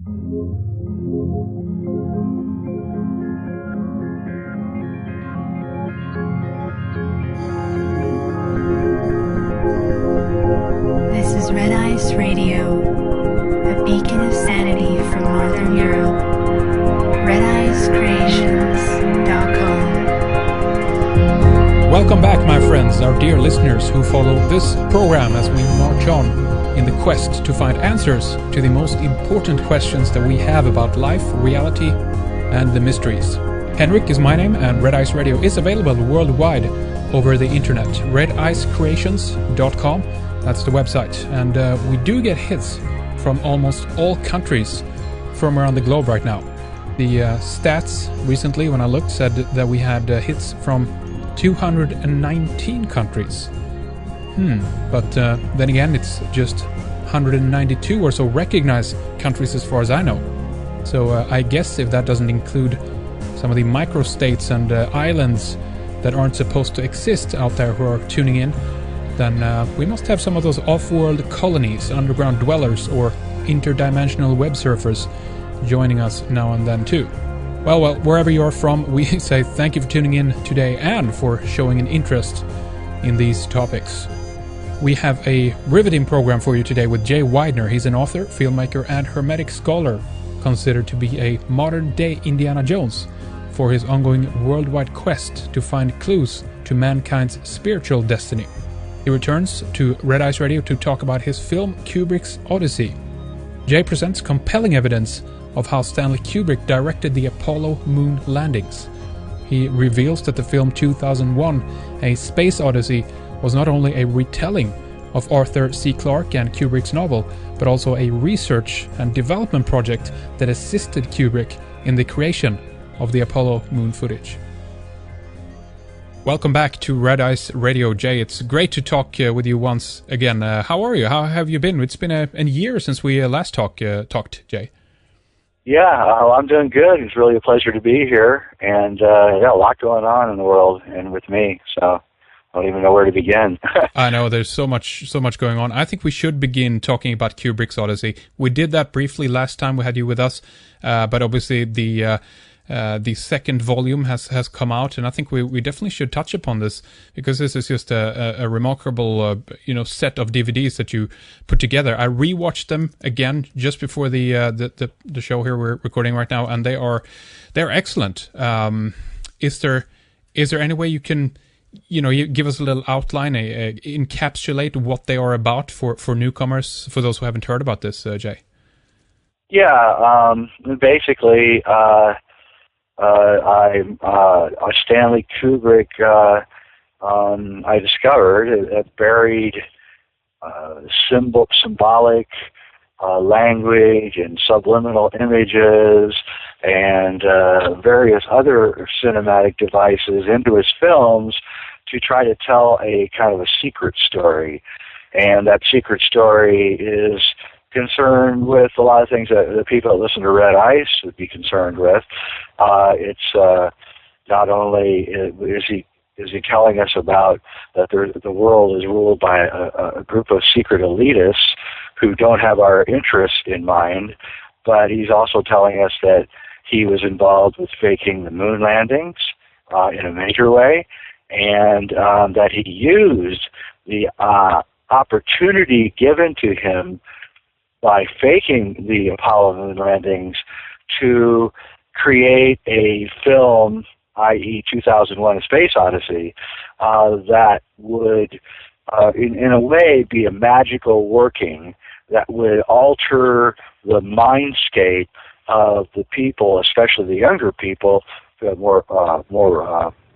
This is Red Ice Radio, a beacon of sanity from Northern Europe. RedIceCreations.com. Welcome back, my friends, our dear listeners who follow this program as we march on in the quest to find answers to the most important questions that we have about life, reality, and the mysteries. Henrik is my name, and Red Ice Radio is available worldwide over the internet. RedIceCreations.com. That's the website. And we do get hits from almost all countries from around the globe right now. The stats recently, when I looked, said that we had hits from 219 countries. But then again, it's just 192 or so recognized countries as far as I know. So I guess if that doesn't include some of the microstates and islands that aren't supposed to exist out there who are tuning in, then we must have some of those off-world colonies, underground dwellers, or interdimensional web surfers joining us now and then too. Well, wherever you're from, we say thank you for tuning in today and for showing an interest in these topics. We have a riveting program for you today with Jay Weidner. He's an author, filmmaker, and Hermetic scholar, considered to be a modern-day Indiana Jones for his ongoing worldwide quest to find clues to mankind's spiritual destiny. He returns to Red Ice Radio to talk about his film Kubrick's Odyssey. Jay presents compelling evidence of how Stanley Kubrick directed the Apollo moon landings. He reveals that the film 2001, A Space Odyssey, was not only a retelling of Arthur C. Clarke and Kubrick's novel, but also a research and development project that assisted Kubrick in the creation of the Apollo moon footage. Welcome back to Red Ice Radio, Jay. It's great to talk with you once again. How are you? How have you been? It's been a year since we last talked, Jay. Yeah, I'm doing good. It's really a pleasure to be here, and a lot going on in the world and with me. So I don't even know where to begin. I know there's so much going on. I think we should begin talking about Kubrick's Odyssey. We did that briefly last time we had you with us, but obviously the second volume has come out, and I think we definitely should touch upon this because this is just a remarkable set of DVDs that you put together. I rewatched them again just before the show here we're recording right now, and they're excellent. Is there any way you can you give us a little outline, encapsulate what they are about for newcomers, for those who haven't heard about this, Jay? Yeah, basically. Stanley Kubrick, I discovered a buried symbolic language and subliminal images and various other cinematic devices into his films to try to tell a kind of a secret story. And that secret story is concerned with a lot of things that the people that listen to Red Ice would be concerned with. It's not only is he telling us about that the world is ruled by a group of secret elitists who don't have our interests in mind, but he's also telling us that he was involved with faking the moon landings in a major way, and that he used the opportunity given to him by faking the Apollo moon landings to create a film, i.e. 2001: A Space Odyssey, that would, in a way, be a magical working that would alter the mindscape of the people, especially the younger people, who have more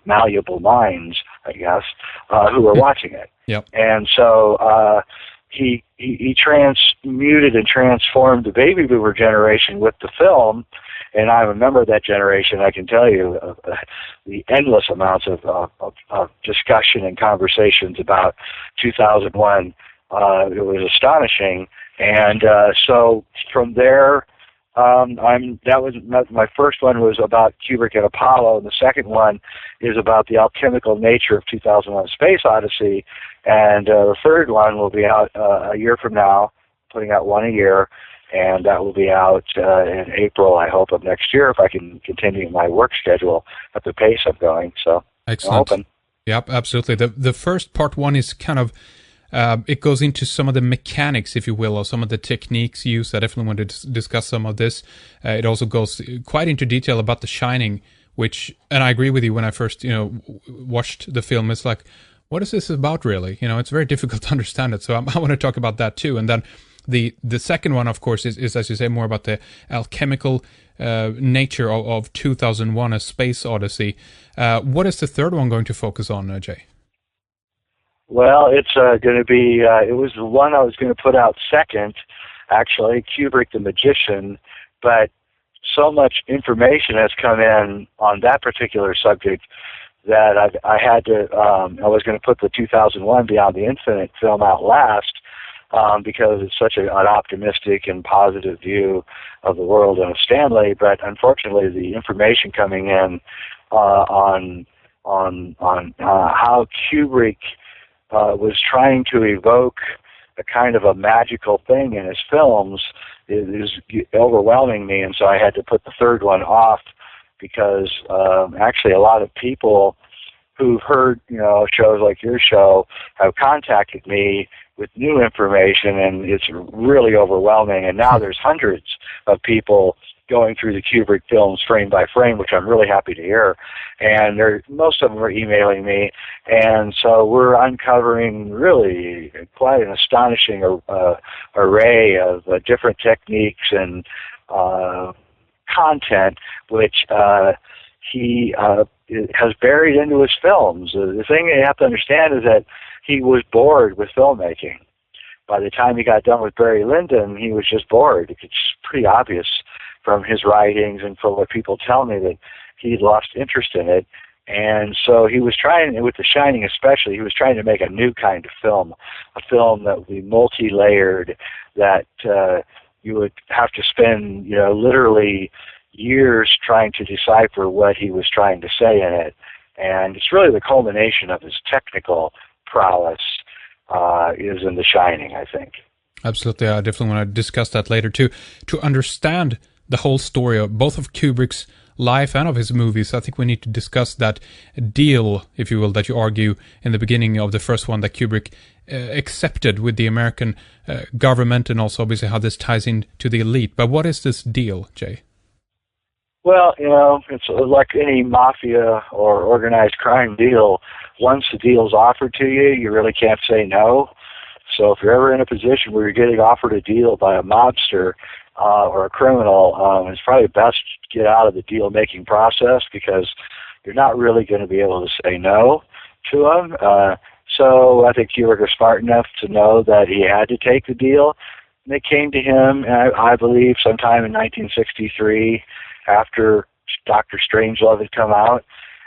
malleable minds, I guess, who are watching it. Yep. And so he transmuted and transformed the baby boomer generation with the film, and I'm a member of that generation. I can tell you the endless amounts of discussion and conversations about 2001. It was astonishing, and so from there, my first one was about Kubrick and Apollo, and the second one is about the alchemical nature of 2001: Space Odyssey, and the third one will be out a year from now, putting out one a year, and that will be out in April, I hope, of next year if I can continue my work schedule at the pace I'm going. So excellent. I'm hoping. Yep, absolutely. The first part one is kind of it goes into some of the mechanics, if you will, or some of the techniques used. I definitely want to discuss some of this. It also goes quite into detail about The Shining, which, and I agree with you, when I first watched the film, it's like, what is this about really? It's very difficult to understand it. So I want to talk about that too. And then the second one, of course, is as you say, more about the alchemical nature of 2001: A Space Odyssey. What is the third one going to focus on, Jay? Well, it's going to be, it was the one I was going to put out second, actually, Kubrick the Magician, but so much information has come in on that particular subject that I had to, I was going to put the 2001 Beyond the Infinite film out last, because it's such an optimistic and positive view of the world and of Stanley. But unfortunately, the information coming in on how Kubrick was trying to evoke a kind of a magical thing in his films is overwhelming me, and so I had to put the third one off, because actually a lot of people who've heard shows like your show have contacted me with new information, and it's really overwhelming. And now there's hundreds of people going through the Kubrick films frame by frame, which I'm really happy to hear. And most of them are emailing me, and so we're uncovering really quite an astonishing array of different techniques and content, which he has buried into his films. The thing you have to understand is that he was bored with filmmaking. By the time he got done with Barry Lyndon, he was just bored. It's pretty obvious from his writings and from what people tell me that he lost interest in it. And so he was trying, with The Shining especially, he was trying to make a new kind of film, a film that would be multi-layered, that you would have to spend, literally years trying to decipher what he was trying to say in it. And it's really the culmination of his technical prowess is in The Shining, I think. Absolutely. I definitely want to discuss that later too. To understand the whole story of both of Kubrick's life and of his movies, I think we need to discuss that deal, if you will, that you argue in the beginning of the first one that Kubrick accepted with the American government, and also obviously how this ties into the elite. But what is this deal, Jay? Well, it's like any mafia or organized crime deal. Once the deal's offered to you, you really can't say no. So if you're ever in a position where you're getting offered a deal by a mobster or a criminal, it's probably best to get out of the deal-making process, because you're not really going to be able to say no to them. So I think Kubrick was smart enough to know that he had to take the deal. And they came to him, I believe, sometime in 1963, after Dr. Strangelove had come out,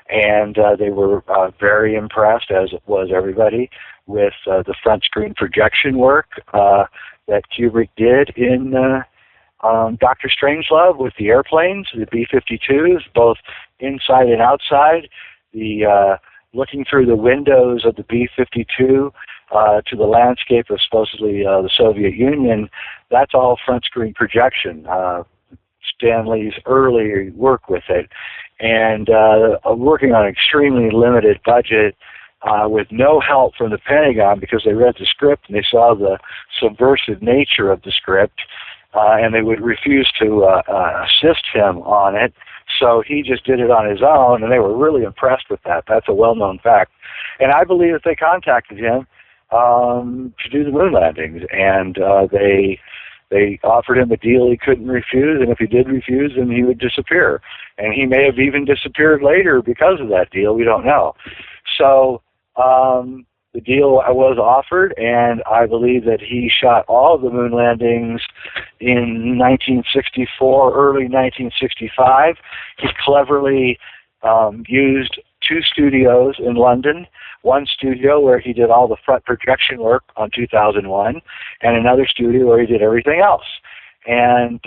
and they were very impressed, as was everybody, with the front screen projection work that Kubrick did in Dr. Strangelove with the airplanes, the B-52s, both inside and outside, the looking through the windows of the B-52 to the landscape of supposedly the Soviet Union. That's all front screen projection. Stanley's early work with it, and working on an extremely limited budget with no help from the Pentagon, because they read the script and they saw the subversive nature of the script, and they would refuse to assist him on it. So he just did it on his own, and they were really impressed with that. That's a well-known fact. And I believe that they contacted him to do the moon landings, and they offered him a deal he couldn't refuse, and if he did refuse, then he would disappear. And he may have even disappeared later because of that deal. We don't know. So the deal was offered, and I believe that he shot all of the moon landings in 1964, early 1965. He cleverly used two studios in London, one studio where he did all the front projection work on 2001, and another studio where he did everything else. And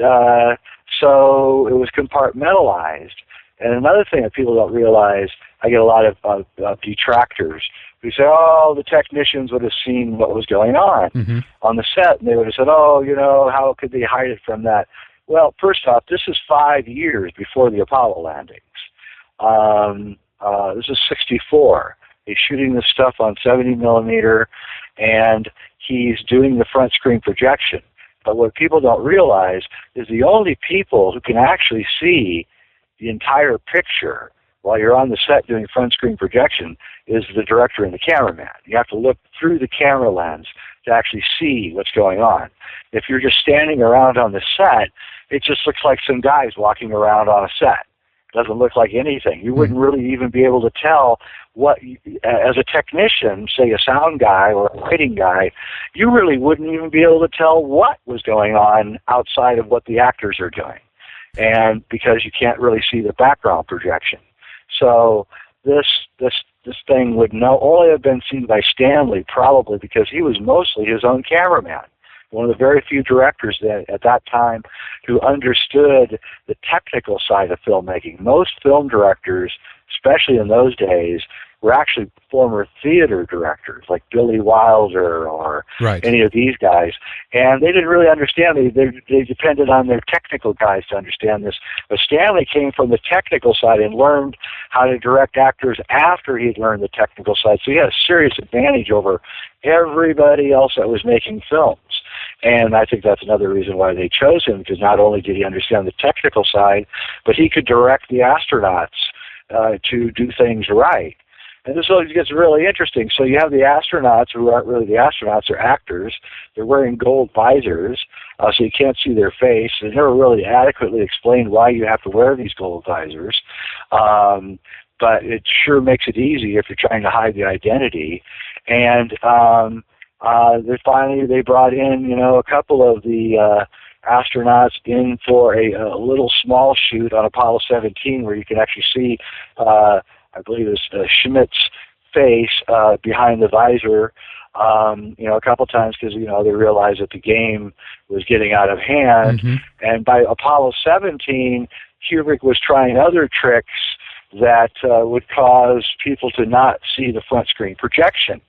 so it was compartmentalized. And another thing that people don't realize, I get a lot of detractors We say, oh, the technicians would have seen what was going on the set, and they would have said, oh, how could they hide it from that? Well, first off, this is 5 years before the Apollo landings. This is 64. He's shooting this stuff on 70 millimeter, and he's doing the front screen projection. But what people don't realize is the only people who can actually see the entire picture while you're on the set doing front screen projection is the director and the cameraman. You have to look through the camera lens to actually see what's going on. If you're just standing around on the set, it just looks like some guys walking around on a set. It doesn't look like anything. You wouldn't really even be able to tell what, as a technician, say a sound guy or a lighting guy, you really wouldn't even be able to tell what was going on outside of what the actors are doing. And because you can't really see the background projection. So this thing would only have been seen by Stanley, probably because he was mostly his own cameraman. One of the very few directors at that time who understood the technical side of filmmaking. Most film directors, especially in those days, were actually former theater directors, like Billy Wilder or any of these guys. And they didn't really understand. They depended on their technical guys to understand this. But Stanley came from the technical side and learned how to direct actors after he'd learned the technical side. So he had a serious advantage over everybody else that was making films. And I think that's another reason why they chose him, because not only did he understand the technical side, but he could direct the astronauts to do things right. And this gets really interesting. So you have the astronauts who aren't really the astronauts, they're actors. They're wearing gold visors, so you can't see their face. They never really adequately explained why you have to wear these gold visors. But it sure makes it easy if you're trying to hide the identity. And they brought in, a couple of the astronauts in for a little small shoot on Apollo 17 where you can actually see I believe it's Schmidt's face behind the visor, a couple times because, they realized that the game was getting out of hand. And by Apollo 17, Kubrick was trying other tricks that would cause people to not see the front screen projection.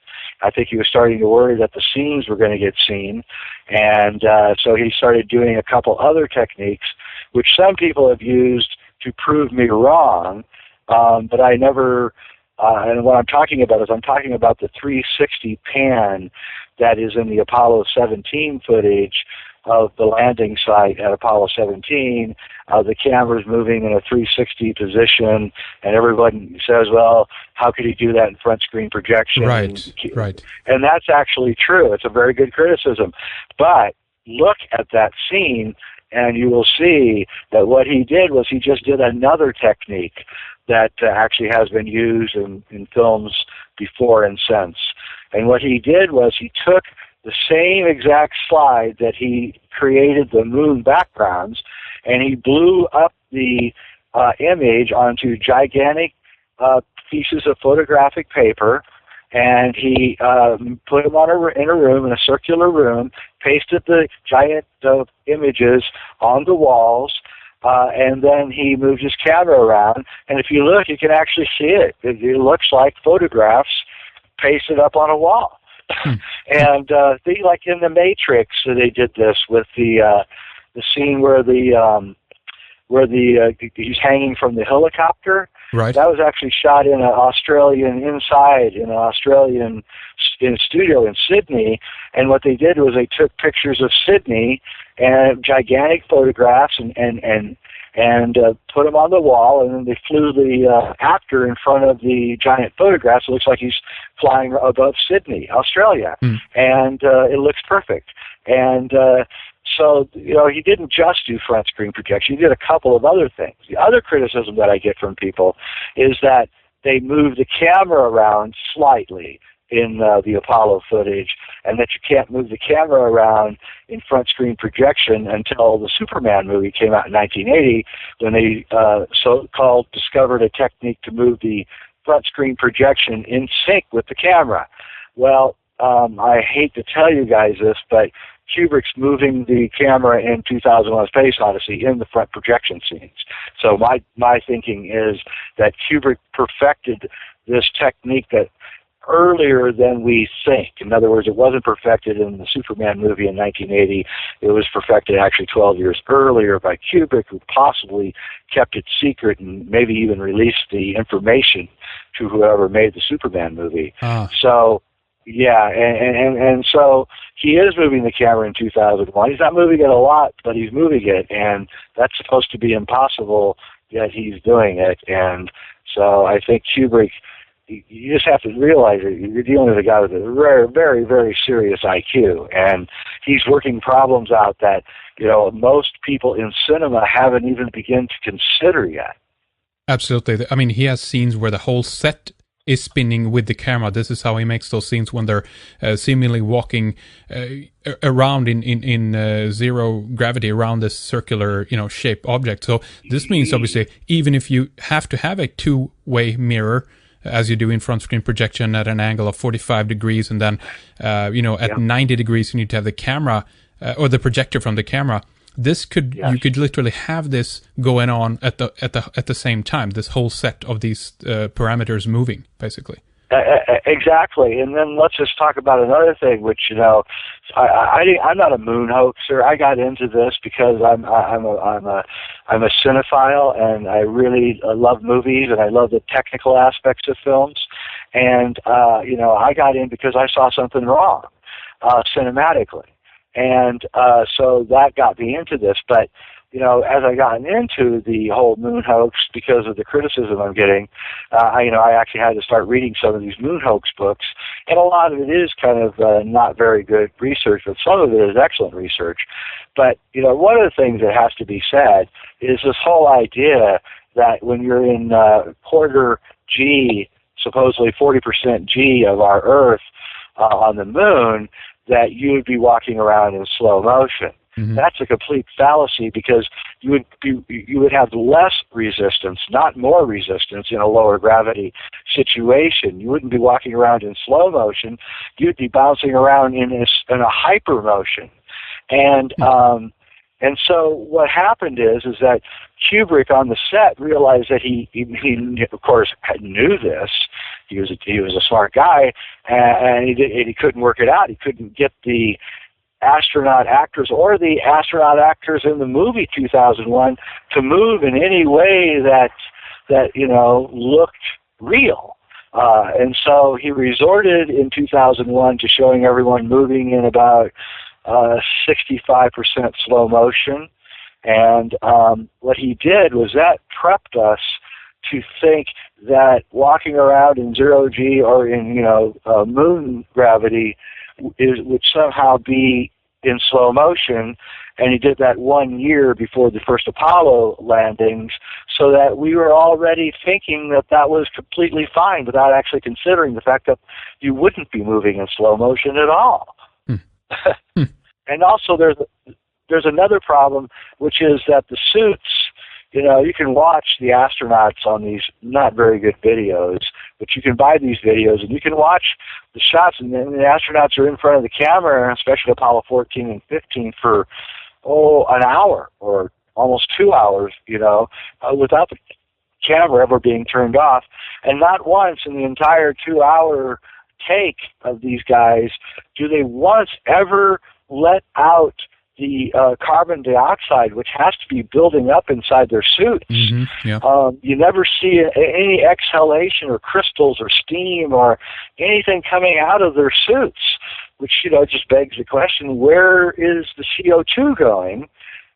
I think he was starting to worry that the scenes were going to get seen. And so he started doing a couple other techniques, which some people have used to prove me wrong. But I never, and what I'm talking about is I'm talking about the 360 pan that is in the Apollo 17 footage of the landing site at Apollo 17. The camera's moving in a 360 position, and everyone says, well, how could he do that in front screen projection? Right. And that's actually true. It's a very good criticism. But look at that scene, and you will see that what he did was he just did another technique that actually has been used in films before and since. And what he did was he took the same exact slide that he created the moon backgrounds, and he blew up the image onto gigantic pieces of photographic paper, and he put them in a room, in a circular room, pasted the giant images on the walls, and then he moved his camera around, and if you look, you can actually see it. It looks like photographs pasted up on a wall. And like in The Matrix, they did this with the scene where he's hanging from the helicopter. Right. That was actually shot in an Australian studio in Sydney, and what they did was they took pictures of Sydney and gigantic photographs and put them on the wall, and then they flew the actor in front of the giant photographs. It looks like he's flying above Sydney, Australia, and it looks perfect. And so, he didn't just do front screen projection. He did a couple of other things. The other criticism that I get from people is that they move the camera around slightly in the Apollo footage, and that you can't move the camera around in front screen projection until the Superman movie came out in 1980, when they so-called discovered a technique to move the front screen projection in sync with the camera. Well, I hate to tell you guys this, but Kubrick's moving the camera in 2001: A Space Odyssey in the front projection scenes. So my thinking is that Kubrick perfected this technique that earlier than we think. In other words, it wasn't perfected in the Superman movie in 1980. It was perfected actually 12 years earlier by Kubrick, who possibly kept it secret and maybe even released the information to whoever made the Superman movie. So, yeah, and so he is moving the camera in 2001. He's not moving it a lot, but he's moving it, and that's supposed to be impossible, yet he's doing it. And so I think Kubrick, you just have to realize that you're dealing with a guy with a very, very, very serious IQ, and he's working problems out that, most people in cinema haven't even begun to consider yet. Absolutely. I mean, he has scenes where the whole set is spinning with the camera. This is how he makes those scenes when they're seemingly walking around in zero gravity around this circular, shape object. So this means, obviously, even if you have to have a two-way mirror, as you do in front screen projection at an angle of 45 degrees, and then, at 90 degrees, you need to have the camera or the projector from the camera. This could you could literally have this going on at the same time. This whole set of these parameters moving, basically. Exactly, and then let's just talk about another thing, which I'm not a moon hoaxer. I got into this because I'm a cinephile, and I really love movies, and I love the technical aspects of films, and I got in because I saw something wrong cinematically, and so that got me into this. But as I got into the whole moon hoax, because of the criticism I'm getting, I actually had to start reading some of these moon hoax books, and a lot of it is kind of not very good research, but some of it is excellent research. But, one of the things that has to be said is this whole idea that when you're in quarter G, supposedly 40% G of our Earth on the moon, that you would be walking around in slow motion. Mm-hmm. That's a complete fallacy, because you would have less resistance, not more resistance, in a lower gravity situation. You wouldn't be walking around in slow motion. You'd be bouncing around in a hyper motion. And so what happened is that Kubrick on the set realized that he of course knew this. He was a smart guy, and he couldn't work it out. He couldn't get the astronaut actors or the astronaut actors in the movie 2001 to move in any way that looked real. And so he resorted in 2001 to showing everyone moving in about 65% slow motion. And what he did was that prepped us to think that walking around in zero G or in moon gravity would somehow be in slow motion, and he did that 1 year before the first Apollo landings, so that we were already thinking that was completely fine, without actually considering the fact that you wouldn't be moving in slow motion at all. And also there's another problem, which is that the suits, you can watch the astronauts on these not very good videos, but you can buy these videos and you can watch the shots, and then the astronauts are in front of the camera, especially Apollo 14 and 15, for, an hour or almost 2 hours, without the camera ever being turned off. And not once in the entire 2-hour take of these guys do they once ever let out the carbon dioxide, which has to be building up inside their suits. Mm-hmm, yeah. You never see any exhalation or crystals or steam or anything coming out of their suits, which, just begs the question, where is the CO2 going?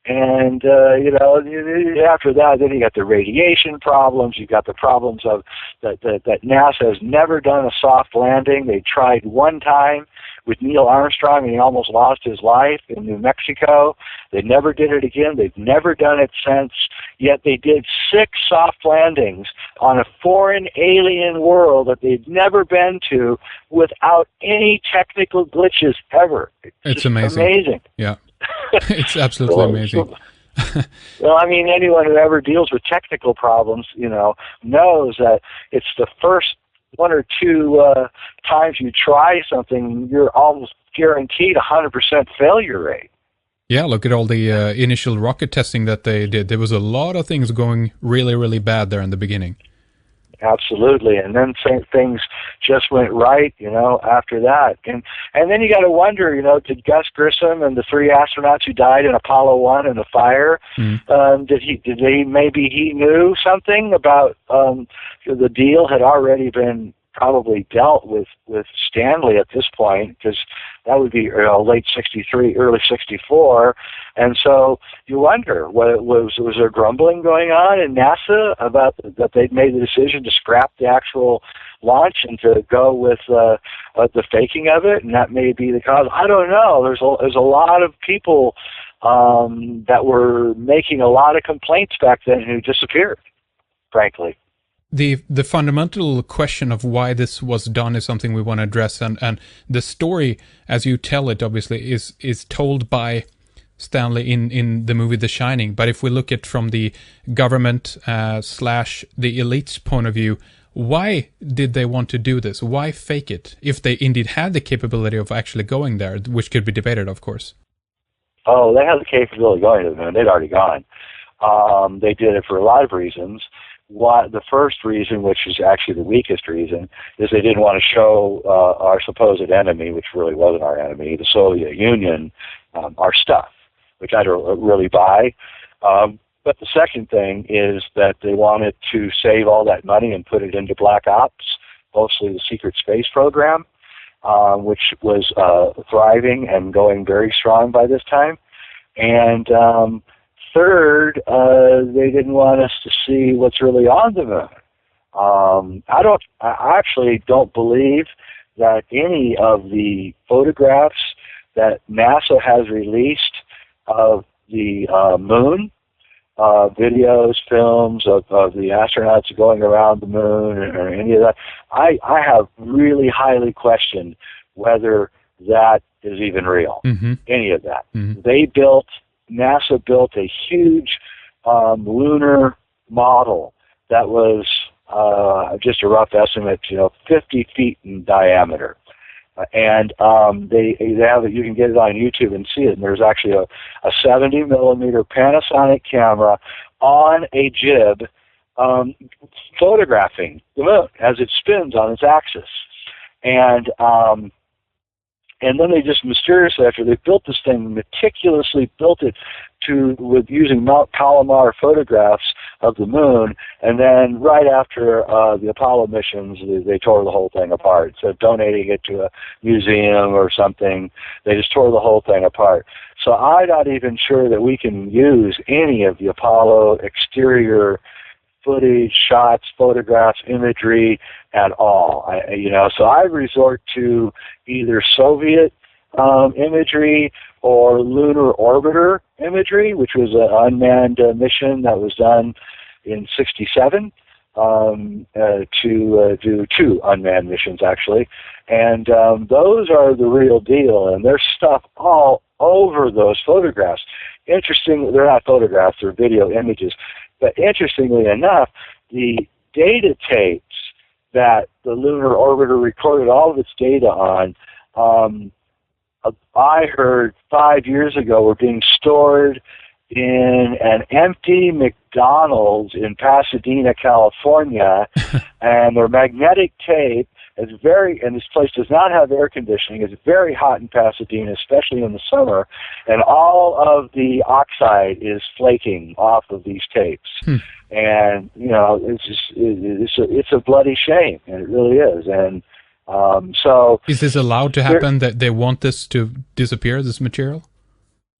And, after that, then you got the radiation problems. You got the problems of that NASA has never done a soft landing. They tried one time with Neil Armstrong, and he almost lost his life in New Mexico. They never did it again. They've never done it since. Yet they did 6 soft landings on a foreign alien world that they've never been to without any technical glitches ever. It's amazing. Yeah. It's absolutely amazing. Well, I mean, anyone who ever deals with technical problems, knows that it's the first 1 or 2 times you try something, you're almost guaranteed 100% failure rate. Yeah, look at all the initial rocket testing that they did. There was a lot of things going really, really bad there in the beginning. absolutely. And then things just went right, after that. And then you got to wonder, did Gus Grissom and the 3 astronauts who died in Apollo 1 in the fire, maybe he knew something about the deal had already been probably dealt with Stanley at this point, because that would be late 63, early 64. And so you wonder, was there grumbling going on in NASA about that they'd made the decision to scrap the actual launch and to go with the faking of it, and that may be the cause. I don't know. There's a lot of people that were making a lot of complaints back then who disappeared, frankly. The fundamental question of why this was done is something we want to address, and the story, as you tell it, obviously, is told by Stanley in the movie The Shining. But if we look at from the government / the elite's point of view, why did they want to do this? Why fake it if they indeed had the capability of actually going there, which could be debated, of course? Oh, they had the capability of going to the moon. They'd already gone. They did it for a lot of reasons. The first reason, which is actually the weakest reason, is they didn't want to show our supposed enemy, which really wasn't our enemy, the Soviet Union, our stuff, which I don't really buy. But the second thing is that they wanted to save all that money and put it into Black Ops, mostly the secret space program, which was thriving and going very strong by this time. And third, they didn't want us to see what's really on the moon. I actually don't believe that any of the photographs that NASA has released of the moon, videos, films of the astronauts going around the moon or any of that, I have really highly questioned whether that is even real, any of that. NASA built a huge lunar model that was just a rough estimate, 50 feet in diameter. And they have it. You can get it on YouTube and see it. And there's actually a 70 millimeter Panasonic camera on a jib photographing the moon as it spins on its axis. And then they just mysteriously, after they built this thing, meticulously built it with using Mount Palomar photographs of the moon, and then right after the Apollo missions, they tore the whole thing apart. Instead of donating it to a museum or something, they just tore the whole thing apart. So I'm not even sure that we can use any of the Apollo exterior footage, shots, photographs, imagery at all. So I resort to either Soviet imagery or lunar orbiter imagery, which was an unmanned mission that was done in '67 to do 2 unmanned missions, actually. And those are the real deal, and there's stuff all over those photographs. Interesting, they're not photographs, they're video images. But interestingly enough, the data tapes that the lunar orbiter recorded all of its data on, I heard 5 years ago were being stored in an empty McDonald's in Pasadena, California, and they're magnetic tape. And this place does not have air conditioning. It's very hot in Pasadena, especially in the summer, and all of the oxide is flaking off of these tapes. And it's a bloody shame, and it really is. And so, is this allowed to happen? That they want this to disappear? This material?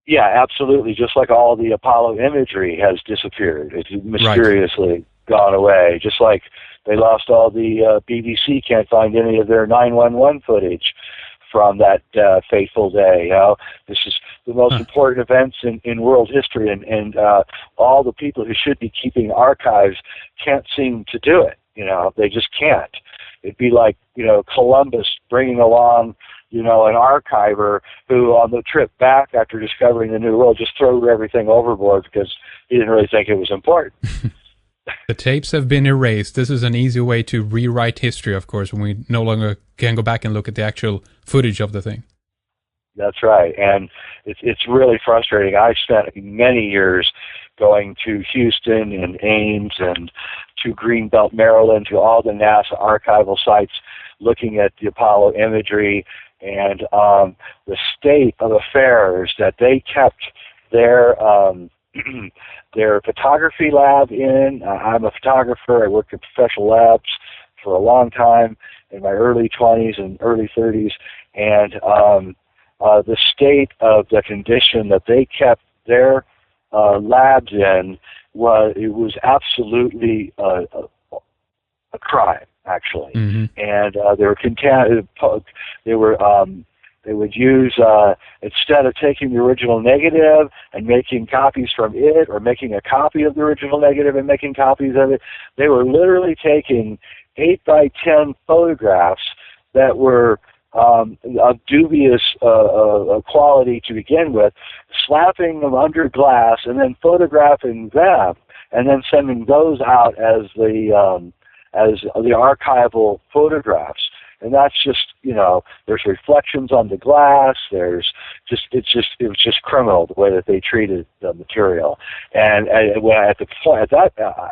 Yeah, absolutely. Just like all the Apollo imagery has disappeared, it's mysteriously gone away. Just like they lost all the BBC can't find any of their 911 footage from that fateful day. This is the most important events in world history, and all the people who should be keeping archives can't seem to do it. They just can't. It'd be like Columbus bringing along an archiver who, on the trip back after discovering the New World, just threw everything overboard because he didn't really think it was important. The tapes have been erased. This is an easy way to rewrite history, of course, when we no longer can go back and look at the actual footage of the thing. That's right, and it's really frustrating. I spent many years going to Houston and Ames and to Greenbelt, Maryland, to all the NASA archival sites, looking at the Apollo imagery and the state of affairs that they kept their their photography lab in. I'm a photographer. I worked in professional labs for a long time in my early 20s and early 30s, and the state of the condition that they kept their labs in was absolutely a crime, actually. Mm-hmm. And they would use, instead of taking the original negative and making copies from it, or making a copy of the original negative and making copies of it, they were literally taking 8 by 10 photographs that were of dubious quality to begin with, slapping them under glass and then photographing them, and then sending those out as the archival photographs. And that's just, there's reflections on the glass. It was just criminal the way that they treated the material. And when at that,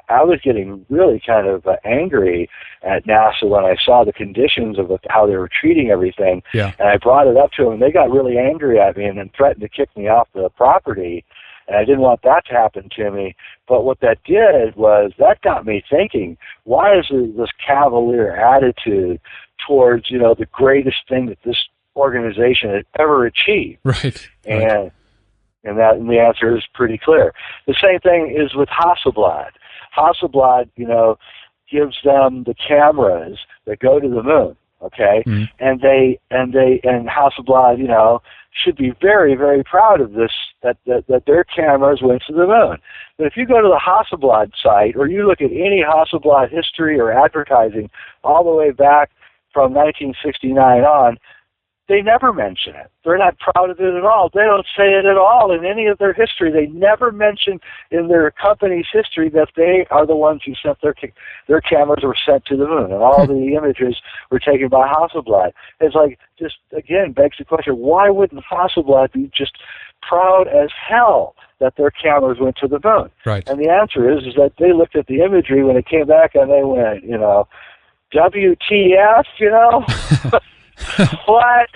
I was getting really kind of angry at NASA when I saw the conditions of how they were treating everything. Yeah. And I brought it up to them, and they got really angry at me and then threatened to kick me off the property. And I didn't want that to happen to me. But what that did was that got me thinking, why is there this cavalier attitude towards, the greatest thing that this organization had ever achieved? Right. And the answer is pretty clear. The same thing is with Hasselblad. Hasselblad, gives them the cameras that go to the moon. Okay, mm-hmm. and Hasselblad, should be very, very proud of this, that their cameras went to the moon. But if you go to the Hasselblad site, or you look at any Hasselblad history or advertising all the way back from 1969 on, they never mention it. They're not proud of it at all. They don't say it at all in any of their history. They never mention in their company's history that they are the ones who sent their cameras were sent to the moon, and all the images were taken by Hasselblad. It's like, just again begs the question, why wouldn't Hasselblad be just proud as hell that their cameras went to the moon? Right. And the answer is that they looked at the imagery when it came back and they went, WTF, what?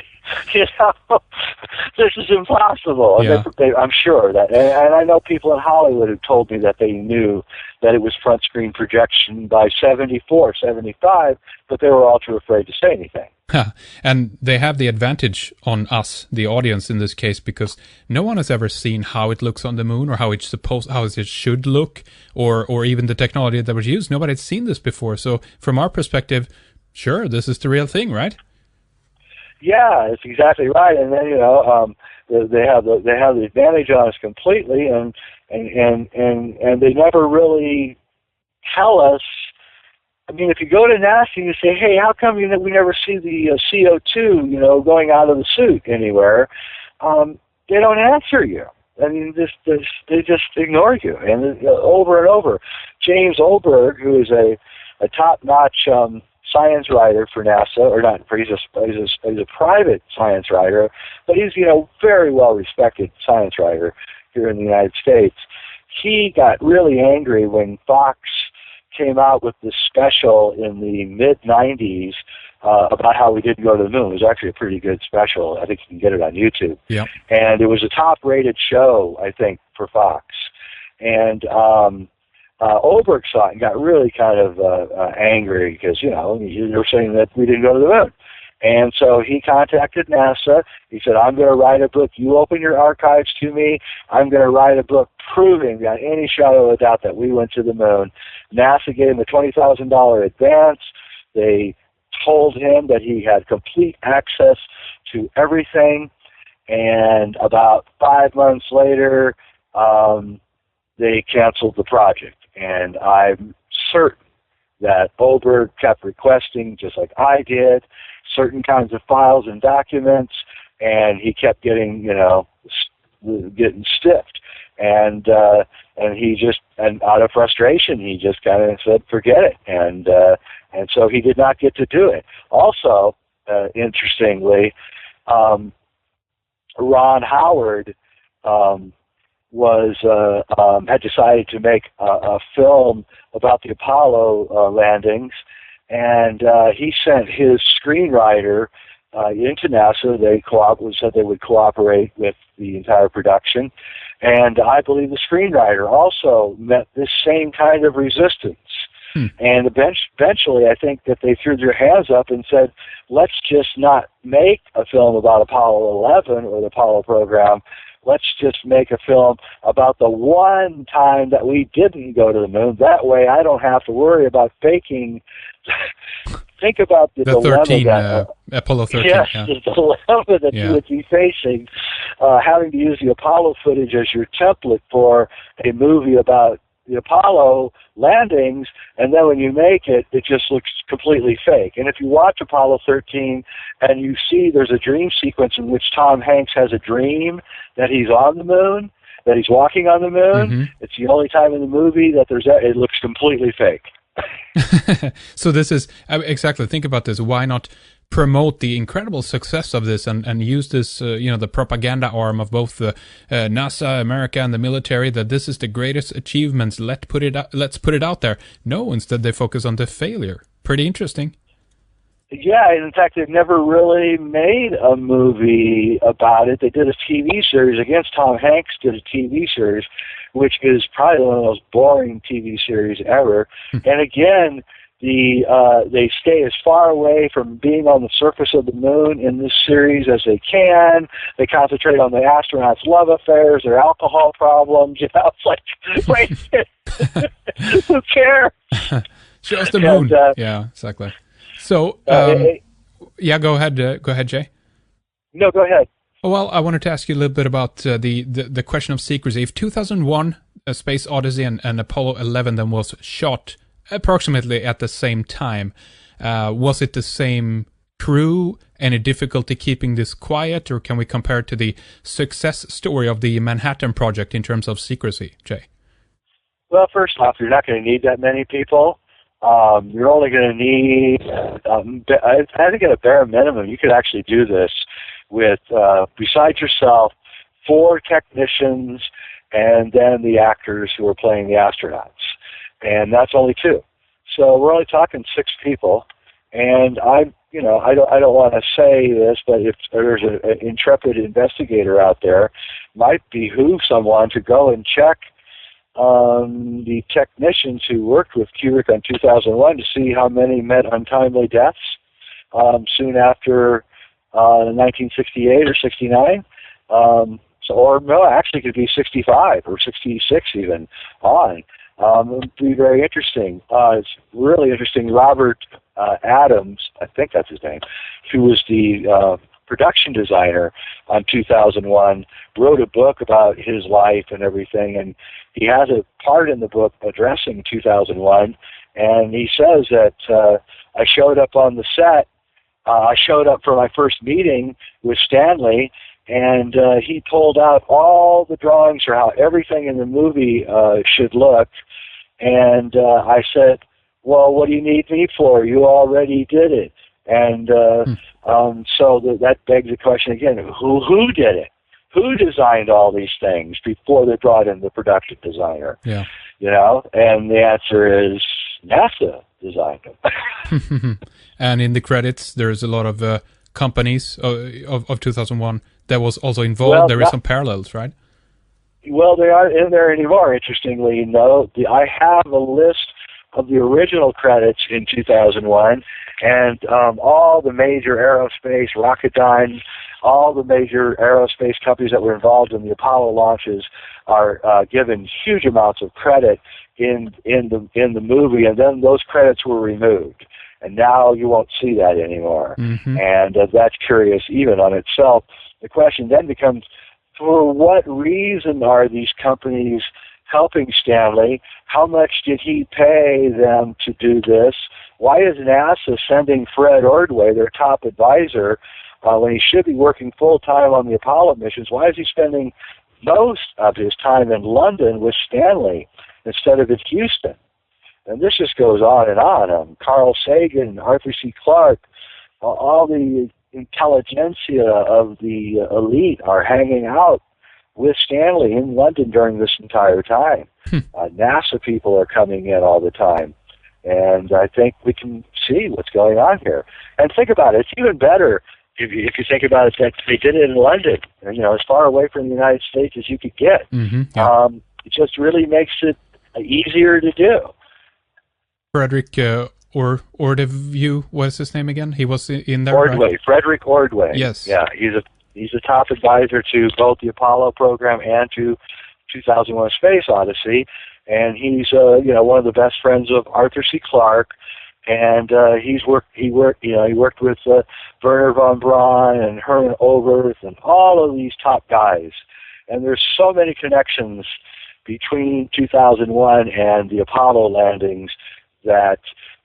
This is impossible. Yeah. I'm sure that, and I know people in Hollywood who told me that they knew that it was front screen projection by 74, 75, but they were all too afraid to say anything. And they have the advantage on us, the audience in this case, because no one has ever seen how it looks on the moon, or how it should look, or even the technology that was used. Nobody's seen this before. So from our perspective, sure, this is the real thing, right? Yeah, that's exactly right. And then they have the advantage on us completely, and they never really tell us. I mean, if you go to NASA and you say, "Hey, how come we never see the CO2 going out of the suit anywhere?" They don't answer you. I mean, they just ignore you, and over and over. James Olberg, who is a top-notch science writer for NASA, or not? He's a private science writer, but he's very well respected science writer here in the United States. He got really angry when Fox came out with this special in the mid '90s about how we didn't go to the moon. It was actually a pretty good special. I think you can get it on YouTube. Yeah. And it was a top-rated show, I think, for Fox. And Olberg saw it and got really kind of angry because, you were saying that we didn't go to the moon. And so he contacted NASA. He said, I'm going to write a book. You open your archives to me. I'm going to write a book proving without any shadow of a doubt that we went to the moon. NASA gave him a $20,000 advance. They told him that he had complete access to everything. And about 5 months later, they canceled the project. And I'm certain that Olberg kept requesting, just like I did, certain kinds of files and documents, and he kept getting, getting stiffed. And he just, and out of frustration, he just kind of said, forget it. And so he did not get to do it. Also, interestingly, Ron Howard was had decided to make a film about the Apollo landings, and he sent his screenwriter into NASA. They said they would cooperate with the entire production, and I believe the screenwriter also met this same kind of resistance. And eventually, I think that they threw their hands up and said, let's just not make a film about Apollo 11 or the Apollo program. Let's just make a film about the one time that we didn't go to the moon. That way I don't have to worry about faking. Think about the dilemma 13, that, Apollo 13. yes, Yeah. the dilemma that you would be facing, having to use the Apollo footage as your template for a movie about the Apollo landings, and then when you make it, it just looks completely fake. And if you watch Apollo 13 and you see there's a dream sequence in which Tom Hanks has a dream that he's on the moon, that he's walking on the moon, it's the only time in the movie that it looks completely fake. So this is, exactly, think about this. Why not promote the incredible success of this and use this, the propaganda arm of both the NASA, America, and the military, that this is the greatest achievements. Let's put it out there. No, instead they focus on the failure. Pretty interesting. Yeah, and in fact, they've never really made a movie about it. They did a TV series against Tom Hanks, did a TV series, which is probably one of the most boring TV series ever. And again, they stay as far away from being on the surface of the moon in this series as they can. They concentrate on the astronauts' love affairs, their alcohol problems. It's like, wait, who cares? Show us the moon. Yeah, exactly. So, yeah, go ahead, Jay. No, go ahead. Well, I wanted to ask you a little bit about the question of secrecy. If 2001, Space Odyssey and Apollo 11 then was shot approximately at the same time, was it the same crew? Any difficulty keeping this quiet, or can we compare it to the success story of the Manhattan Project in terms of secrecy, Jay? Well, first off, you're not going to need that many people. You're only going to need, I think at a bare minimum, you could actually do this with, besides yourself, 4 technicians and then the actors who are playing the astronauts. And that's only 2. So we're only talking 6 people. And I don't want to say this, but if there's an intrepid investigator out there, might behoove someone to go and check the technicians who worked with Kubrick on 2001 to see how many met untimely deaths soon after 1968 or 69. Or no, actually it could be 65 or 66 even on. It would be very interesting. It's really interesting. Robert Adams, I think that's his name, who was the production designer on 2001, wrote a book about his life and everything, and he has a part in the book addressing 2001, and he says that I showed up on the set, I showed up for my first meeting with Stanley, and he pulled out all the drawings for how everything in the movie should look, and I said, well, what do you need me for? You already did it. And so that begs the question again, who did it? Who designed all these things before they brought in the production designer? Yeah. And the answer is NASA designed them. And in the credits, there's a lot of companies of 2001 that was also involved. Well, there is some parallels, right? Well, they aren't in there anymore, interestingly. No, I have a list of the original credits in 2001, and all the major aerospace, Rocketdyne, all the major aerospace companies that were involved in the Apollo launches are given huge amounts of credit in the movie, and then those credits were removed. And now you won't see that anymore. Mm-hmm. And that's curious even on itself. The question then becomes, for what reason are these companies helping Stanley? How much did he pay them to do this? Why is NASA sending Fred Ordway, their top advisor, when he should be working full-time on the Apollo missions? Why is he spending most of his time in London with Stanley instead of in Houston? And this just goes on and on. Carl Sagan, Arthur C. Clarke, all the intelligentsia of the elite are hanging out with Stanley in London during this entire time. NASA people are coming in all the time. And I think we can see what's going on here. And think about it, it's even better if you think about it that they did it in London, as far away from the United States as you could get. It just really makes it easier to do. Frederick Ordway, what's his name again? He was in there, Ordway, right? Frederick Ordway. Yes. Yeah, he's a top advisor to both the Apollo program and to 2001: Space Odyssey, and he's one of the best friends of Arthur C. Clarke, and he worked with Werner von Braun and Hermann Oberth and all of these top guys, and there's so many connections between 2001 and the Apollo landings that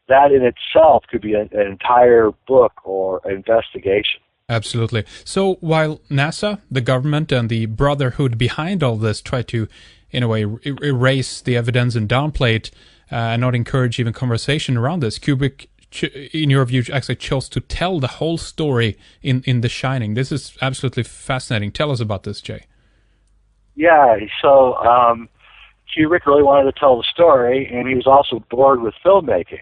in itself could be an entire book or investigation. Absolutely. So while NASA, the government, and the brotherhood behind all this try to, in a way, erase the evidence and downplay it, and not encourage even conversation around this, Kubrick, in your view, actually chose to tell the whole story in The Shining. This is absolutely fascinating. Tell us about this, Jay. Yeah, so Kubrick really wanted to tell the story, and he was also bored with filmmaking.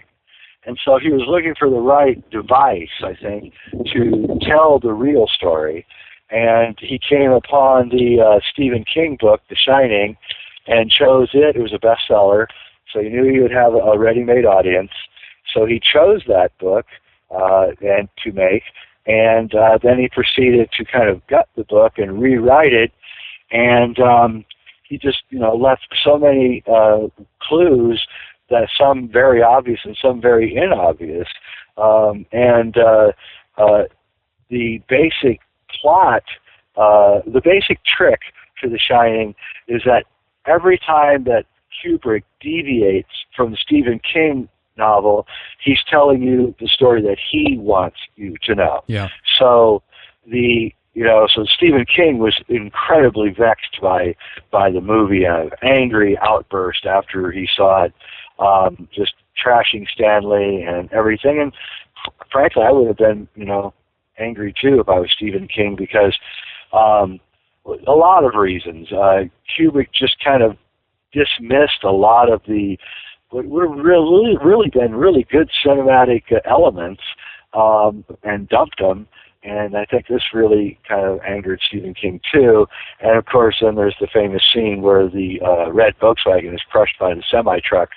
And so he was looking for the right device, I think, to tell the real story. And he came upon the Stephen King book, The Shining, and chose it. It was a bestseller, so he knew he would have a ready-made audience. So he chose that book and to make, and then he proceeded to kind of gut the book and rewrite it. And he just, left so many clues, that some very obvious and some very inobvious. The basic plot, the basic trick to The Shining is that every time that Kubrick deviates from the Stephen King novel, he's telling you the story that he wants you to know. Yeah. So so Stephen King was incredibly vexed by the movie, an angry outburst after he saw it, just trashing Stanley and everything. And frankly, I would have been, angry too if I was Stephen King, because a lot of reasons. Kubrick just kind of dismissed a lot of what were really been really good cinematic elements and dumped them. And I think this really kind of angered Stephen King too. And of course, then there's the famous scene where the red Volkswagen is crushed by the semi-truck.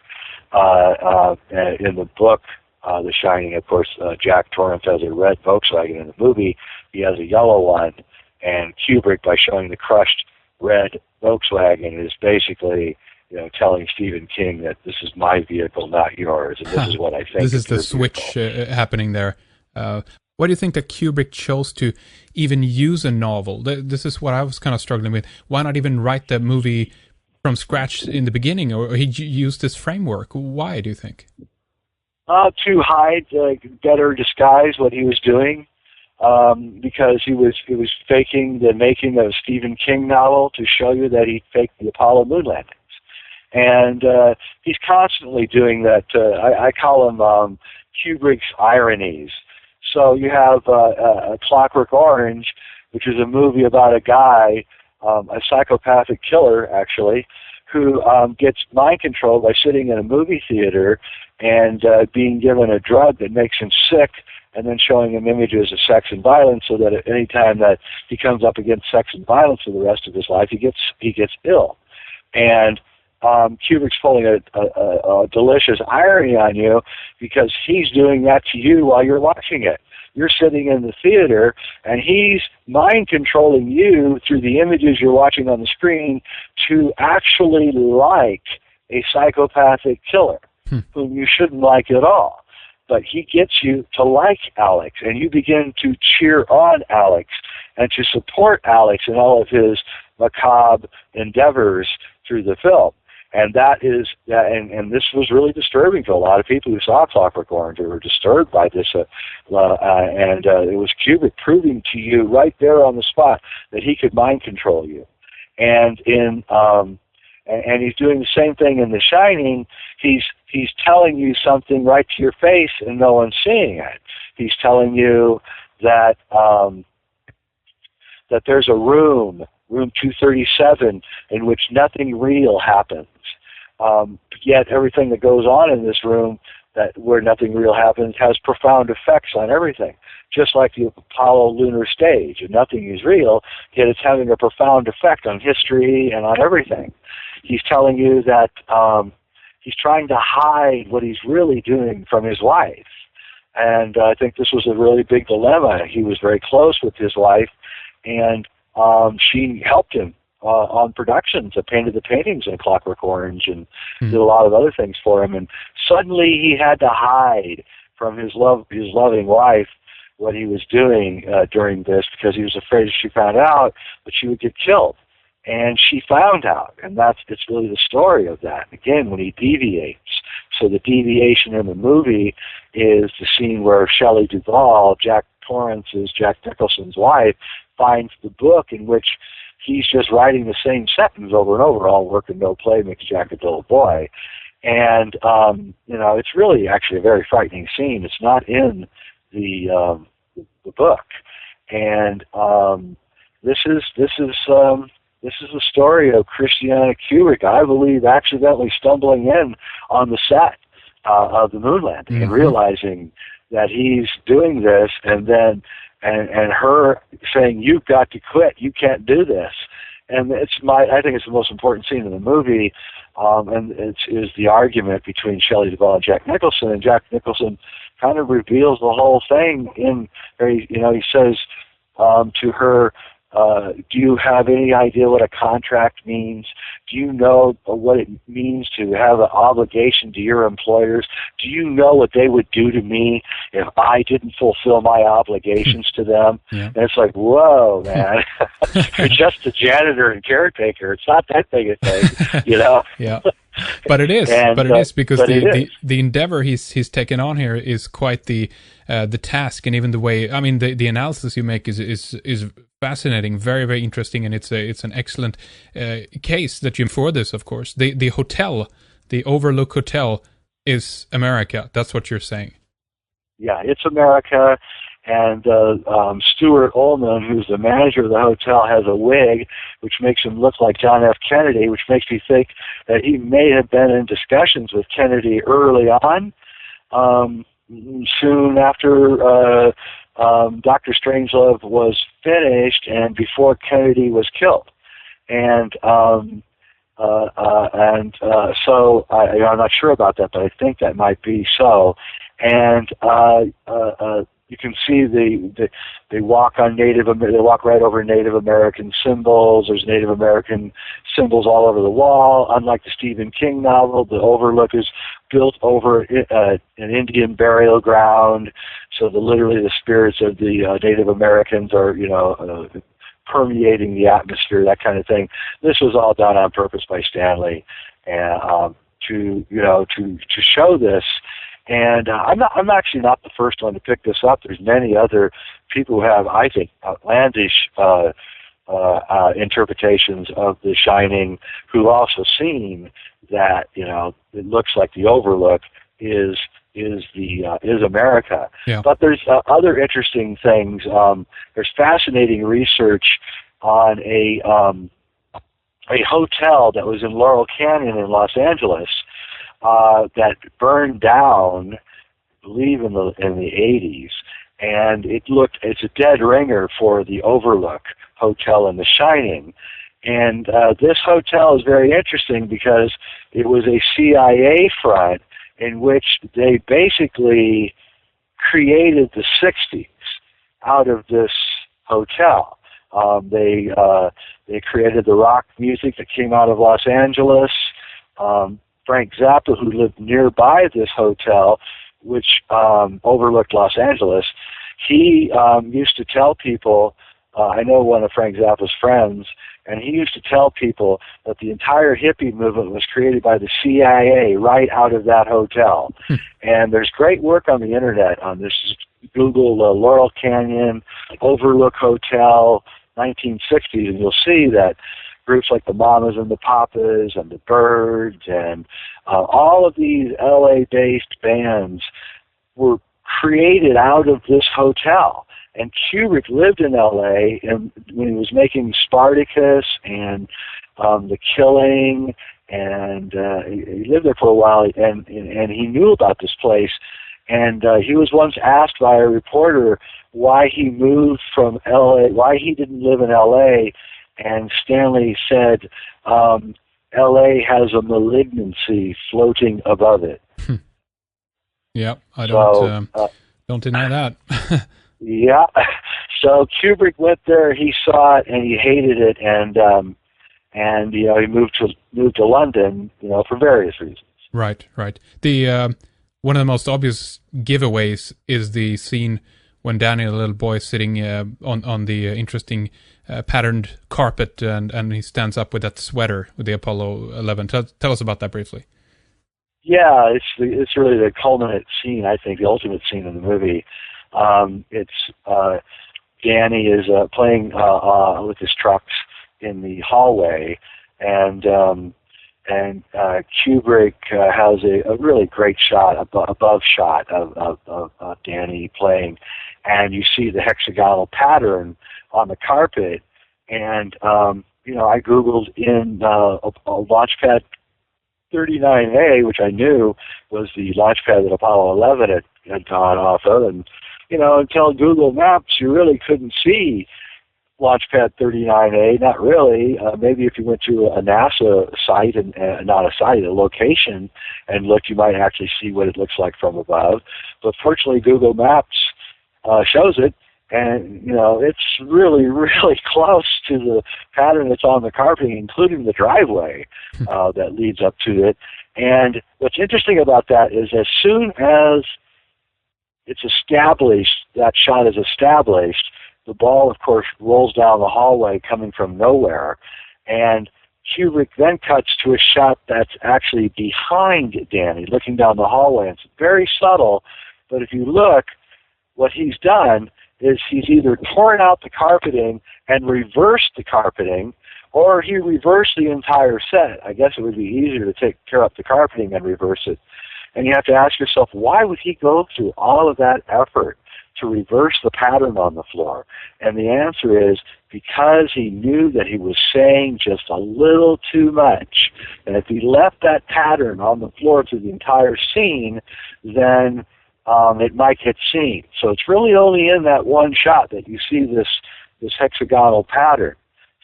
In the book, The Shining, of course, Jack Torrance has a red Volkswagen. In the movie, he has a yellow one. And Kubrick, by showing the crushed red Volkswagen, is basically, telling Stephen King that this is my vehicle, not yours, and this is what I think. This is the switch happening there. Why do you think that Kubrick chose to even use a novel? This is what I was kind of struggling with. Why not even write the movie from scratch in the beginning, or he used this framework? Why do you think? To hide, better disguise what he was doing, because he was faking the making of a Stephen King novel to show you that he faked the Apollo moon landings. And he's constantly doing that. I call them Kubrick's ironies. So you have a Clockwork Orange, which is a movie about a guy, a psychopathic killer, actually, who gets mind controlled by sitting in a movie theater and being given a drug that makes him sick, and then showing him images of sex and violence, so that at any time that he comes up against sex and violence for the rest of his life, he gets ill. And Kubrick's pulling a delicious irony on you, because he's doing that to you while you're watching it. You're sitting in the theater, and he's mind controlling you through the images you're watching on the screen to actually like a psychopathic killer whom you shouldn't like at all. But he gets you to like Alex, and you begin to cheer on Alex and to support Alex in all of his macabre endeavors through the film. And this was really disturbing to a lot of people who saw Clockwork Orange. They were disturbed by this, it was Kubrick proving to you right there on the spot that he could mind control you. And and he's doing the same thing in The Shining. He's telling you something right to your face, and no one's seeing it. He's telling you that that there's a room room 237, in which nothing real happens. Yet everything that goes on in this room, where nothing real happens, has profound effects on everything. Just like the Apollo lunar stage, and nothing is real, yet it's having a profound effect on history and on everything. He's telling you that he's trying to hide what he's really doing from his wife. And I think this was a really big dilemma. He was very close with his wife, and she helped him on productions. I painted the paintings in Clockwork Orange and did a lot of other things for him. And suddenly he had to hide from his loving wife what he was doing during this, because he was afraid if she found out that she would get killed. And she found out, and it's really the story of that. Again, when he deviates. So the deviation in the movie is the scene where Shelley Duvall, Jack Nicholson's wife, finds the book in which he's just writing the same sentence over and over: all work and no play makes Jack a dull boy. And it's really actually a very frightening scene. It's not in the book, and this is the story of Christiana Kubrick, I believe, accidentally stumbling in on the set of the moon landing and realizing that he's doing this, and then and her saying, "You've got to quit. You can't do this." And I think it's the most important scene in the movie, and it is the argument between Shelley Duvall and Jack Nicholson. And Jack Nicholson kind of reveals the whole thing he says to her, do you have any idea what a contract means? Do you know what it means to have an obligation to your employers? Do you know what they would do to me if I didn't fulfill my obligations to them? Yeah. And it's like, whoa, man. You're just a janitor and caretaker. It's not that big a thing, Yeah. But it is. Because the endeavor he's taken on here is quite the task, and even the way. I mean, the analysis you make is fascinating, very, very interesting, and it's an excellent case that you for this. Of course, the hotel, the Overlook Hotel, is America. That's what you're saying. Yeah, it's America. And Stuart Ullman, who's the manager of the hotel, has a wig which makes him look like John F. Kennedy, which makes me think that he may have been in discussions with Kennedy early on, soon after Dr. Strangelove was finished and before Kennedy was killed. And so I'm not sure about that, but I think that might be so. And you can see they walk on they walk right over Native American symbols. There's Native American symbols all over the wall. Unlike the Stephen King novel, the Overlook is built over an Indian burial ground, so literally the spirits of the Native Americans are permeating the atmosphere, that kind of thing. This was all done on purpose by Stanley, and to show this. And I'm actually not the first one to pick this up. There's many other people who have, I think, outlandish interpretations of The Shining, who also seen that it looks like the Overlook is America. Yeah. But there's other interesting things. There's fascinating research on a hotel that was in Laurel Canyon in Los Angeles. That burned down, I believe, in the 80s, and it's a dead ringer for the Overlook Hotel in The Shining. And this hotel is very interesting because it was a CIA front in which they basically created the 60s out of this hotel. They created the rock music that came out of Los Angeles. Frank Zappa, who lived nearby this hotel, which overlooked Los Angeles, he used to tell people, I know one of Frank Zappa's friends, and he used to tell people that the entire hippie movement was created by the CIA right out of that hotel. And there's great work on the internet on this. Google Laurel Canyon, Overlook Hotel, 1960s, and you'll see that groups like the Mamas and the Papas and the Byrds and all of these LA-based bands were created out of this hotel. And Kubrick lived in L.A. and when he was making Spartacus and The Killing, and he lived there for a while, and he knew about this place. And he was once asked by a reporter why he moved from L.A., why he didn't live in L.A., and Stanley said, L.A. has a malignancy floating above it. Yeah, I don't deny that. Yeah, so Kubrick went there, he saw it, and he hated it, and he moved to London, for various reasons. Right. The one of the most obvious giveaways is the scene when Danny, the little boy, is sitting on the interesting patterned carpet, and he stands up with that sweater with the Apollo 11. Tell us about that briefly. Yeah, it's really the culminant scene, I think, the ultimate scene in the movie. It's Danny is playing with his trucks in the hallway, and Kubrick has a really great shot, above shot of Danny playing, and you see the hexagonal pattern on the carpet, and I Googled in a Launchpad 39A, which I knew was the launch pad that Apollo 11 had gone off of, and until Google Maps, you really couldn't see Launchpad 39A, not really. Maybe if you went to a NASA site, and not a site, a location, and looked, you might actually see what it looks like from above. But fortunately, Google Maps shows it, and it's really, really close to the pattern that's on the carpeting, including the driveway that leads up to it. And what's interesting about that is as soon as it's established, that shot is established, the ball, of course, rolls down the hallway coming from nowhere, and Kubrick then cuts to a shot that's actually behind Danny, looking down the hallway. It's very subtle, but if you look, what he's done is he's either torn out the carpeting and reversed the carpeting, or he reversed the entire set. I guess it would be easier to tear up the carpeting and reverse it. And you have to ask yourself, why would he go through all of that effort to reverse the pattern on the floor? And the answer is because he knew that he was saying just a little too much. And if he left that pattern on the floor through the entire scene, then it might get seen. So it's really only in that one shot that you see this hexagonal pattern.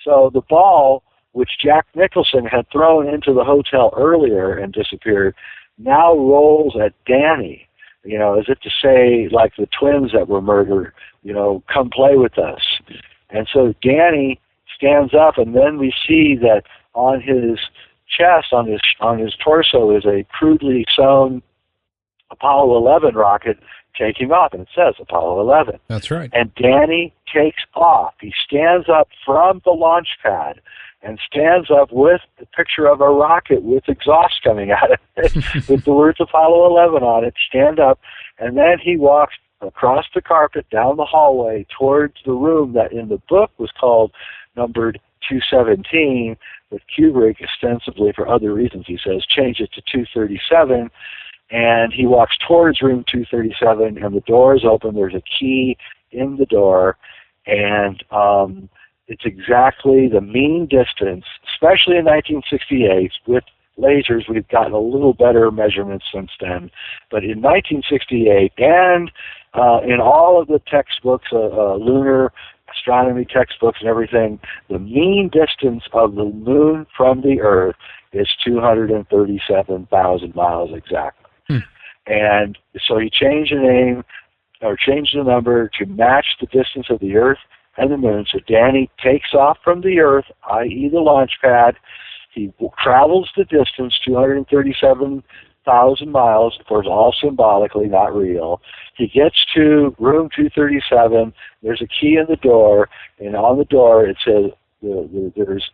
So the ball, which Jack Nicholson had thrown into the hotel earlier and disappeared, now rolls at Danny, as if to say, like the twins that were murdered, come play with us. And so Danny stands up, and then we see that on his chest, on his torso, is a crudely sewn Apollo 11 rocket taking off, and it says Apollo 11. That's right. And Danny takes off. He stands up from the launch pad and stands up with the picture of a rocket with exhaust coming out of it, with the words Apollo 11 on it, stand up, and then he walks across the carpet, down the hallway, towards the room that in the book was called numbered 217, but Kubrick, ostensibly for other reasons, he says, changed it to 237, and he walks towards room 237, and the door is open. There's a key in the door, and it's exactly the mean distance, especially in 1968. With lasers, we've gotten a little better measurements since then. But in 1968, and in all of the textbooks, lunar astronomy textbooks and everything, the mean distance of the moon from the Earth is 237,000 miles exactly. And so he changed the name, or changed the number to match the distance of the Earth and the moon. So Danny takes off from the Earth, i.e. the launch pad. He travels the distance, 237,000 miles, of course, all symbolically, not real. He gets to room 237. There's a key in the door, and on the door it says, there's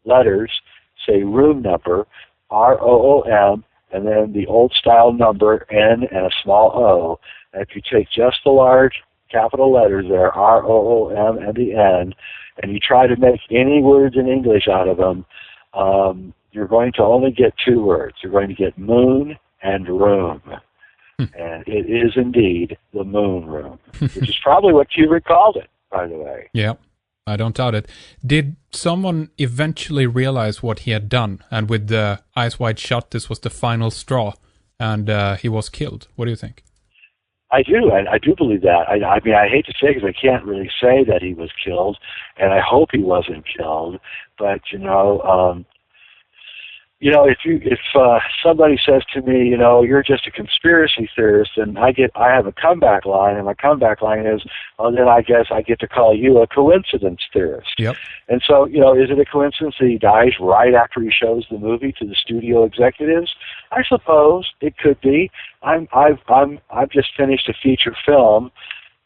letters, say room number, ROOM, and then the old-style number, N, and a small O. And if you take just the large capital letters there, ROOM and the N, and you try to make any words in English out of them, you're going to only get two words. You're going to get moon and room. And it is indeed the moon room, which is probably what Kubrick called it, by the way. Yeah, I don't doubt it. Did someone eventually realize what he had done, and with the eyes wide shut, this was the final straw, and he was killed? What do you think? I do. I do believe that. I mean, I hate to say it because I can't really say that he was killed, and I hope he wasn't killed. But if somebody says to me, you're just a conspiracy theorist, and I have a comeback line, and my comeback line is, then I guess I get to call you a coincidence theorist. Yep. And so, is it a coincidence that he dies right after he shows the movie to the studio executives? I suppose it could be. I've just finished a feature film,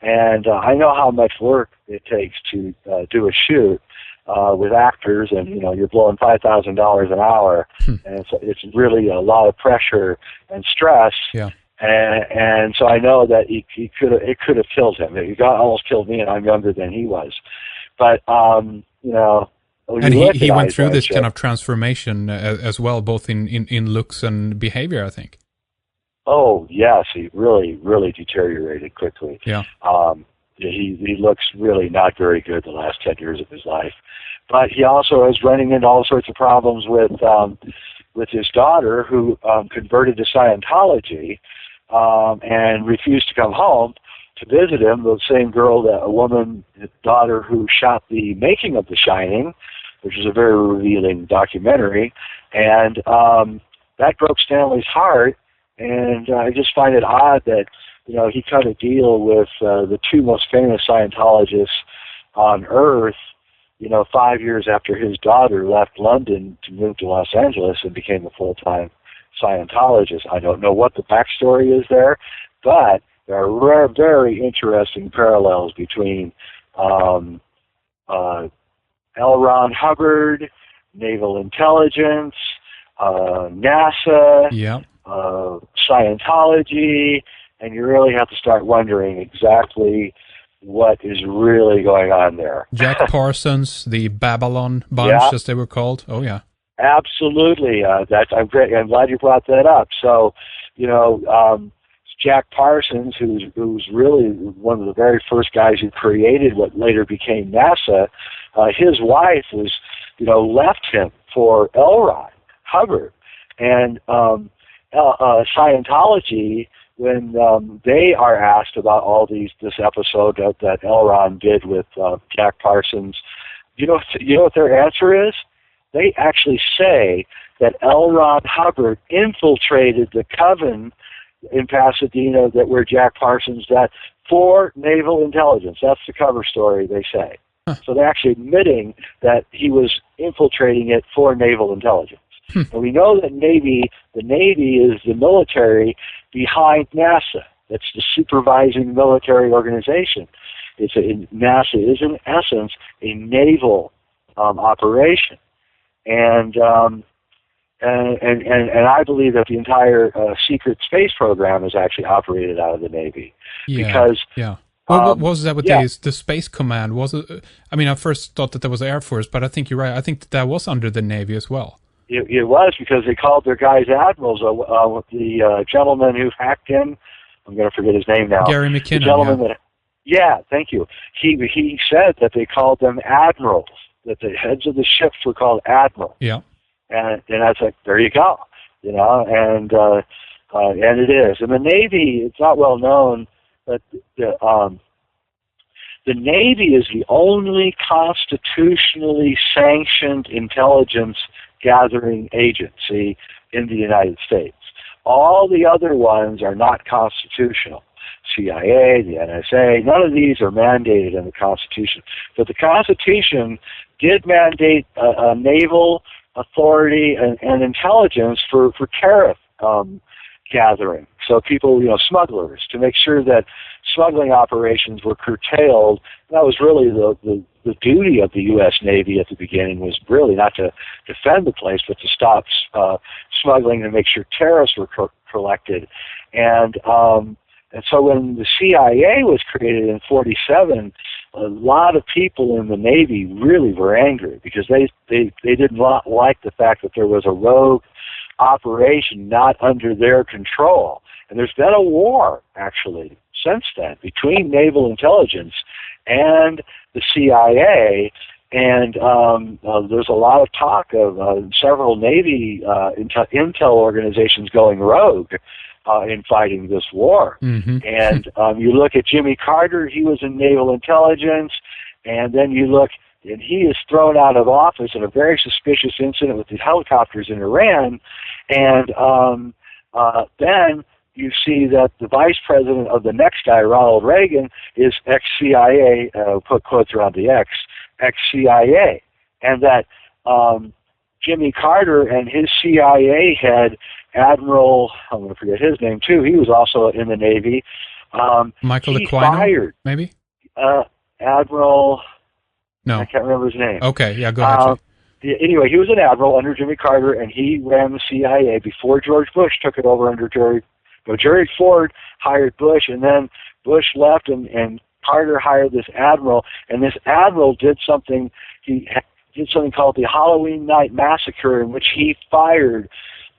and I know how much work it takes to do a shoot. With actors, and you're blowing $5,000 an hour, and it's really a lot of pressure and stress. Yeah. And so I know that it could have killed him. He almost killed me, and I'm younger than he was. But and he went through this kind of transformation as well, both in looks and behavior, I think. Oh yes, he really deteriorated quickly. Yeah. He looks really not very good the last 10 years of his life. But he also is running into all sorts of problems with his daughter, who converted to Scientology and refused to come home to visit him. The same girl, his daughter, who shot the making of The Shining, which is a very revealing documentary, and that broke Stanley's heart. And I just find it odd that he cut a deal with the two most famous Scientologists on Earth, 5 years after his daughter left London to move to Los Angeles and became a full-time Scientologist. I don't know what the backstory is there, but there are very interesting parallels between L. Ron Hubbard, naval intelligence, NASA, yeah. Scientology, and you really have to start wondering exactly what is really going on there. Jack Parsons, the Babylon bunch, as they were called. Oh, yeah. Absolutely. I'm great. I'm glad you brought that up. So, Jack Parsons, who's really one of the very first guys who created what later became NASA, his wife was, left him for L. Ron Hubbard. And Scientology, when they are asked about all this episode that L. Ron did with Jack Parsons, you know what their answer is? They actually say that L. Ron Hubbard infiltrated the coven in Pasadena where Jack Parsons died for naval intelligence. That's the cover story, they say. Huh. So they're actually admitting that he was infiltrating it for naval intelligence. And we know that the Navy is the military behind NASA. That's the supervising military organization. NASA is, in essence, a naval operation. And I believe that the entire secret space program is actually operated out of the Navy. Yeah, because, what was that with the Space Command? Was it? I mean, I first thought that was Air Force, but I think you're right. I think that was under the Navy as well. It was, because they called their guys admirals. The gentleman who hacked in, I'm going to forget his name now. Gary McKinnon. The gentleman thank you. He said that they called them admirals, that the heads of the ships were called admirals. Yeah. And I was like, there you go, and it is. And the Navy, it's not well known, but the Navy is the only constitutionally sanctioned intelligence gathering agency in the United States. All the other ones are not constitutional. CIA, the NSA, none of these are mandated in the Constitution. But the Constitution did mandate a naval authority and intelligence for tariff gathering. So people, smugglers, to make sure that smuggling operations were curtailed. That was really the duty of the U.S. Navy at the beginning, was really not to defend the place, but to stop smuggling and make sure tariffs were collected. And so when the CIA was created in 1947, a lot of people in the Navy really were angry because they did not like the fact that there was a rogue operation not under their control. And there's been a war, actually, since then, between naval intelligence and the CIA. And there's a lot of talk of several Navy intel organizations going rogue in fighting this war. Mm-hmm. And you look at Jimmy Carter, he was in naval intelligence, and then you look, and he is thrown out of office in a very suspicious incident with the helicopters in Iran. And then you see that the vice president of the next guy, Ronald Reagan, is ex-CIA, put quotes around the ex-CIA. And that Jimmy Carter and his CIA head, Admiral, I'm going to forget his name too, he was also in the Navy. Michael he Aquino, fired, maybe? Admiral... No. I can't remember his name. Okay, yeah, go ahead. Anyway, he was an admiral under Jimmy Carter, and he ran the CIA before George Bush took it over under Jerry. Jerry Ford hired Bush, and then Bush left, and Carter hired this admiral, and this admiral did something. He did something called the Halloween Night Massacre, in which he fired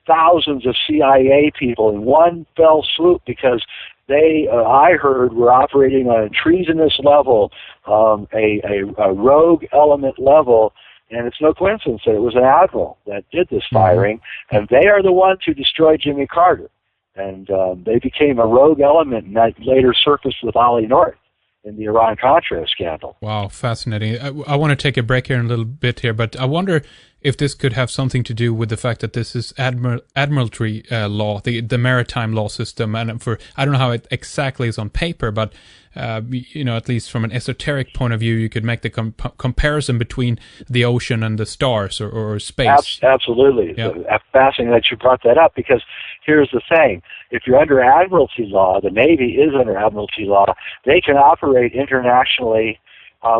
thousands of CIA people in one fell swoop because they, I heard, were operating on a treasonous level, a rogue element level, and it's no coincidence that it was an admiral that did this firing, and they are the ones who destroyed Jimmy Carter. And they became a rogue element, and that later surfaced with Ollie North in the Iran-Contra scandal. Wow, fascinating. I want to take a break here in a little bit here, but I wonder if this could have something to do with the fact that this is admiralty law, the maritime law system, and I don't know how it exactly is on paper, but at least from an esoteric point of view, you could make the comparison between the ocean and the stars or space. Absolutely. Yeah. It's fascinating that you brought that up, because here's the thing. If you're under admiralty law, the Navy is under admiralty law, they can operate internationally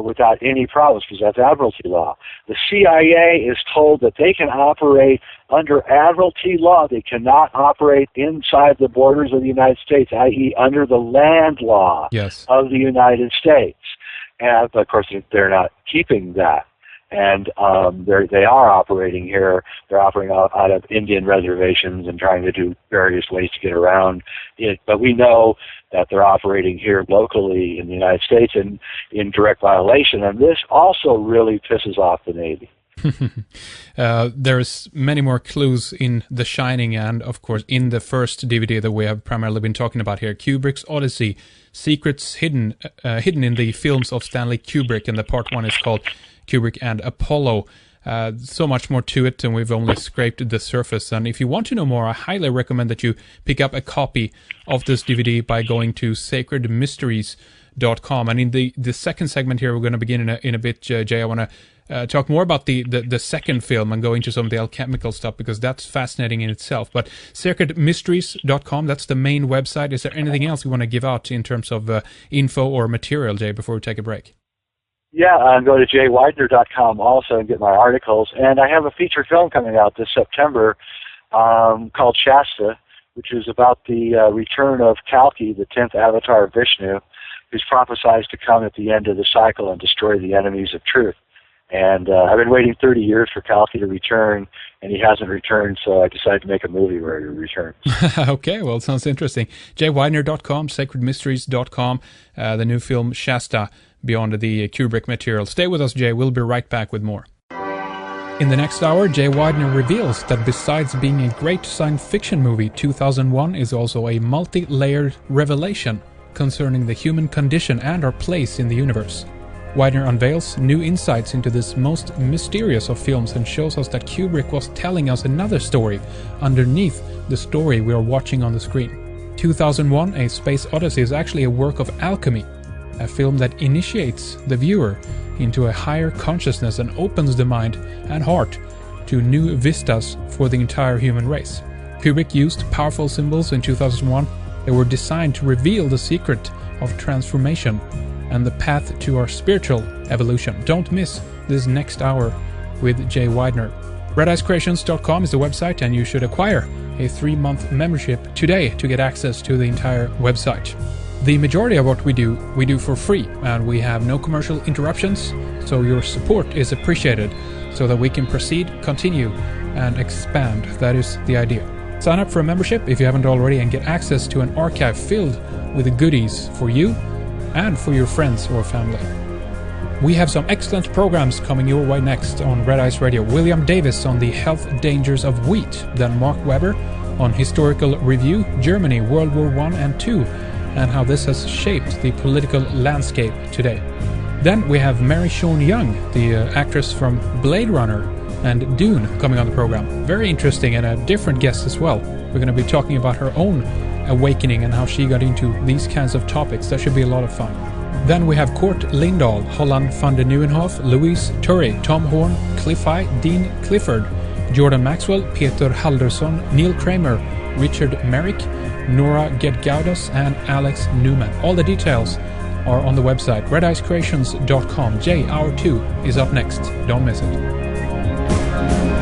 without any problems, because that's admiralty law. The CIA is told that they can operate under admiralty law. They cannot operate inside the borders of the United States, i.e. under the land law of the United States. And, of course, they're not keeping that. And they are operating here. They're operating out of Indian reservations and trying to do various ways to get around it. But we know that they're operating here locally in the United States and in direct violation. And this also really pisses off the Navy. There's many more clues in The Shining and, of course, in the first DVD that we have primarily been talking about here, Kubrick's Odyssey, secrets hidden in the films of Stanley Kubrick, and the part one is called Kubrick and Apollo. So much more to it, and we've only scraped the surface. And if you want to know more, I highly recommend that you pick up a copy of this DVD by going to sacredmysteries.com. And in the second segment here, we're going to begin in a bit, Jay. I want to talk more about the second film and go into some of the alchemical stuff, because that's fascinating in itself. But sacredmysteries.com, that's the main website. Is there anything else you want to give out in terms of info or material, Jay, before we take a break? Yeah, go to jweidner.com also and get my articles. And I have a feature film coming out this September called Shasta, which is about the return of Kalki, the 10th avatar of Vishnu, who's prophesied to come at the end of the cycle and destroy the enemies of truth. And I've been waiting 30 years for Kalki to return, and he hasn't returned, so I decided to make a movie where he returns. Okay, well, it sounds interesting. jweidner.com, sacredmysteries.com, the new film Shasta, beyond the Kubrick material. Stay with us, Jay. We'll be right back with more. In the next hour, Jay Weidner reveals that besides being a great science fiction movie, 2001 is also a multi-layered revelation concerning the human condition and our place in the universe. Weidner unveils new insights into this most mysterious of films and shows us that Kubrick was telling us another story underneath the story we are watching on the screen. 2001, A Space Odyssey is actually a work of alchemy, a film that initiates the viewer into a higher consciousness and opens the mind and heart to new vistas for the entire human race. Kubrick used powerful symbols in 2001 that were designed to reveal the secret of transformation and the path to our spiritual evolution. Don't miss this next hour with Jay Weidner. RedEyesCreations.com is the website, and you should acquire a 3-month membership today to get access to the entire website. The majority of what we do for free, and we have no commercial interruptions, so your support is appreciated so that we can proceed, continue, and expand. That is the idea. Sign up for a membership if you haven't already and get access to an archive filled with goodies for you and for your friends or family. We have some excellent programs coming your way next on Red Ice Radio. William Davis on the health dangers of wheat, then Mark Webber on historical review, Germany, World War I and II, and how this has shaped the political landscape today. Then we have Mary Sean Young, the actress from Blade Runner and Dune, coming on the program. Very interesting, and a different guest as well. We're going to be talking about her own awakening and how she got into these kinds of topics. That should be a lot of fun. Then we have Kort Lindahl, Holland van de Nieuwenhof, Louise Turry, Tom Horn, Cliff High, Dean Clifford, Jordan Maxwell, Peter Halderson, Neil Kramer, Richard Merrick, Nora Gedgaudas, and Alex Newman. All the details are on the website redicecreations.com. J Hour 2 is up next. Don't miss it.